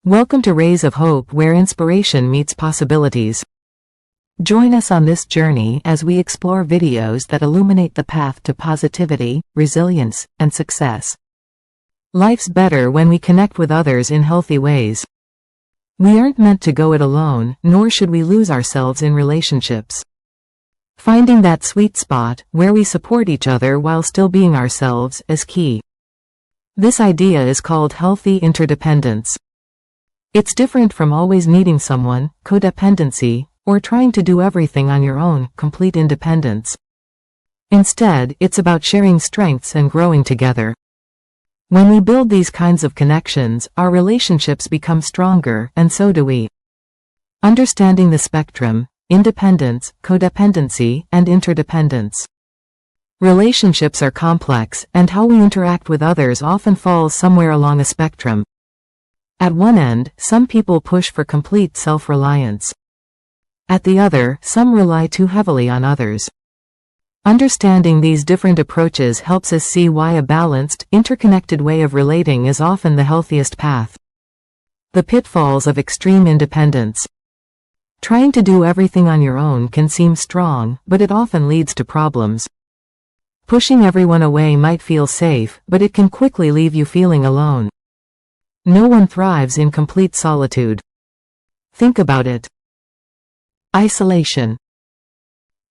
Welcome to Rays of Hope, where inspiration meets possibilities. Join us on this journey as we explore videos that illuminate the path to positivity, resilience, and success. Life's better when we connect with others in healthy ways. We aren't meant to go it alone, nor should we lose ourselves in relationships. Finding that sweet spot, where we support each other while still being ourselves, is key. This idea is called healthy interdependence. It's different from always needing someone, codependency, or trying to do everything on your own, complete independence. Instead, it's about sharing strengths and growing together. When we build these kinds of connections, our relationships become stronger, and so do we. Understanding the spectrum: independence, codependency, and interdependence. Relationships are complex, and how we interact with others often falls somewhere along a spectrum. At one end, some people push for complete self-reliance. At the other, some rely too heavily on others. Understanding these different approaches helps us see why a balanced, interconnected way of relating is often the healthiest path. The pitfalls of extreme independence. Trying to do everything on your own can seem strong, but it often leads to problems. Pushing everyone away might feel safe, but it can quickly leave you feeling alone. No one thrives in complete solitude. Think about it. Isolation.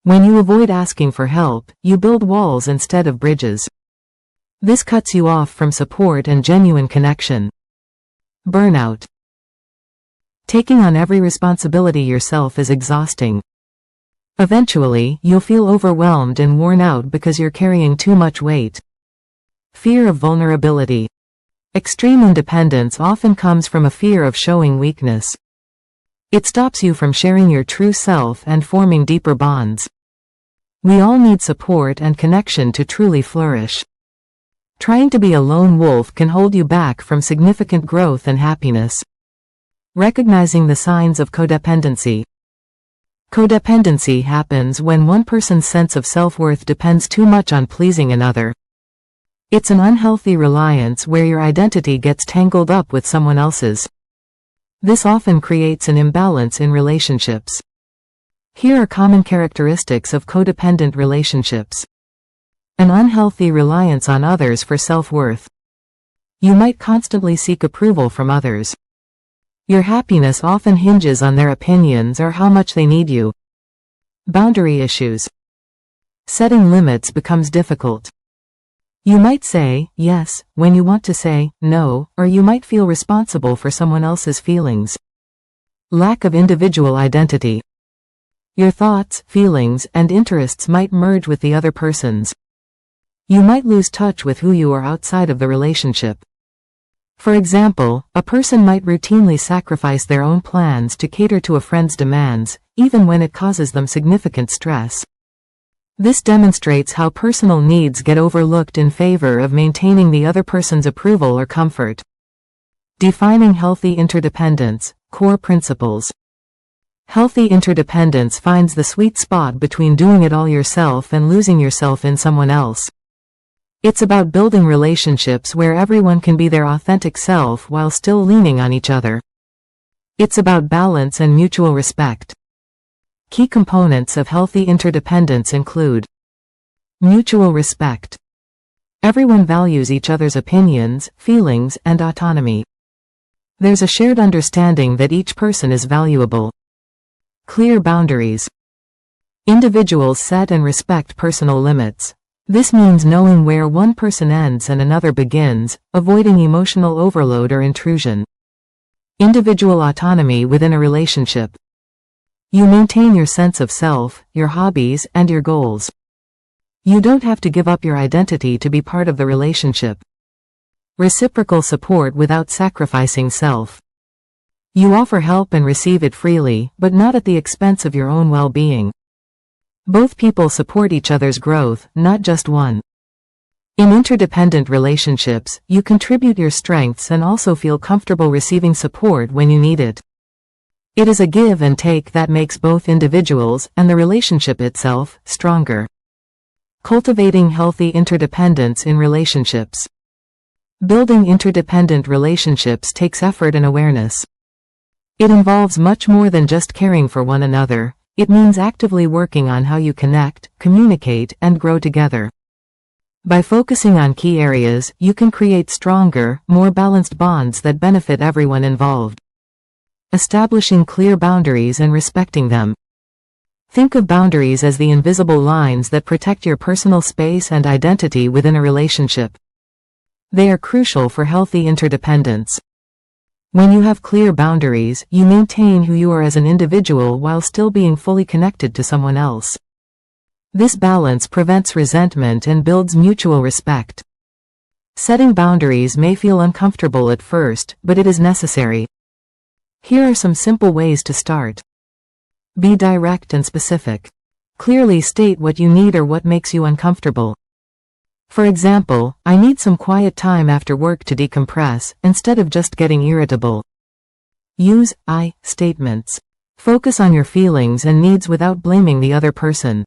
When you avoid asking for help, you build walls instead of bridges. This cuts you off from support and genuine connection. Burnout. Taking on every responsibility yourself is exhausting. Eventually, you'll feel overwhelmed and worn out because you're carrying too much weight. Fear of vulnerability. Extreme independence often comes from a fear of showing weakness. It stops you from sharing your true self and forming deeper bonds. We all need support and connection to truly flourish. Trying to be a lone wolf can hold you back from significant growth and happiness. Recognizing the signs of codependency. Codependency happens when one person's sense of self-worth depends too much on pleasing another. It's an unhealthy reliance where your identity gets tangled up with someone else's. This often creates an imbalance in relationships. Here are common characteristics of codependent relationships. An unhealthy reliance on others for self-worth. You might constantly seek approval from others. Your happiness often hinges on their opinions or how much they need you. Boundary issues. Setting limits becomes difficult. You might say yes when you want to say no, or you might feel responsible for someone else's feelings. Lack of individual identity. Your thoughts, feelings, and interests might merge with the other person's. You might lose touch with who you are outside of the relationship. For example, a person might routinely sacrifice their own plans to cater to a friend's demands, even when it causes them significant stress. This demonstrates how personal needs get overlooked in favor of maintaining the other person's approval or comfort. Defining healthy interdependence, core principles. Healthy interdependence finds the sweet spot between doing it all yourself and losing yourself in someone else. It's about building relationships where everyone can be their authentic self while still leaning on each other. It's about balance and mutual respect. Key components of healthy interdependence include mutual respect. Everyone values each other's opinions, feelings, and autonomy. There's a shared understanding that each person is valuable. Clear boundaries. Individuals set and respect personal limits. This means knowing where one person ends and another begins, avoiding emotional overload or intrusion. Individual autonomy within a relationship. You maintain your sense of self, your hobbies, and your goals. You don't have to give up your identity to be part of the relationship. Reciprocal support without sacrificing self. You offer help and receive it freely, but not at the expense of your own well-being. Both people support each other's growth, not just one. In interdependent relationships, you contribute your strengths and also feel comfortable receiving support when you need it. It is a give and take that makes both individuals and the relationship itself stronger. Cultivating healthy interdependence in relationships. Building interdependent relationships takes effort and awareness. It involves much more than just caring for one another. It means actively working on how you connect, communicate, and grow together. By focusing on key areas, you can create stronger, more balanced bonds that benefit everyone involved. Establishing clear boundaries and respecting them. Think of boundaries as the invisible lines that protect your personal space and identity within a relationship. They are crucial for healthy interdependence. When you have clear boundaries, you maintain who you are as an individual while still being fully connected to someone else. This balance prevents resentment and builds mutual respect. Setting boundaries may feel uncomfortable at first, but it is necessary. Here are some simple ways to start. Be direct and specific. Clearly state what you need or what makes you uncomfortable. For example, I need some quiet time after work to decompress, instead of just getting irritable. Use I statements. Focus on your feelings and needs without blaming the other person.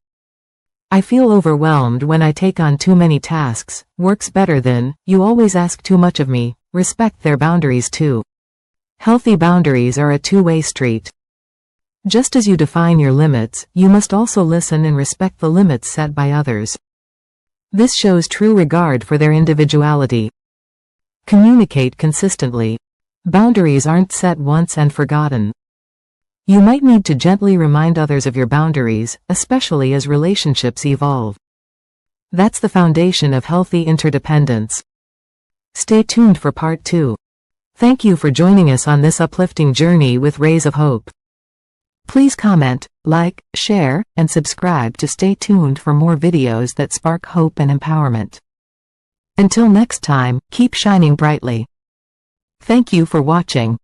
I feel overwhelmed when I take on too many tasks. Works better than, you always ask too much of me. Respect their boundaries too. Healthy boundaries are a two-way street. Just as you define your limits, you must also listen and respect the limits set by others. This shows true regard for their individuality. Communicate consistently. Boundaries aren't set once and forgotten. You might need to gently remind others of your boundaries, especially as relationships evolve. That's the foundation of healthy interdependence. Stay tuned for part 2. Thank you for joining us on this uplifting journey with Rays of Hope. Please comment, like, share, and subscribe to stay tuned for more videos that spark hope and empowerment. Until next time, keep shining brightly. Thank you for watching.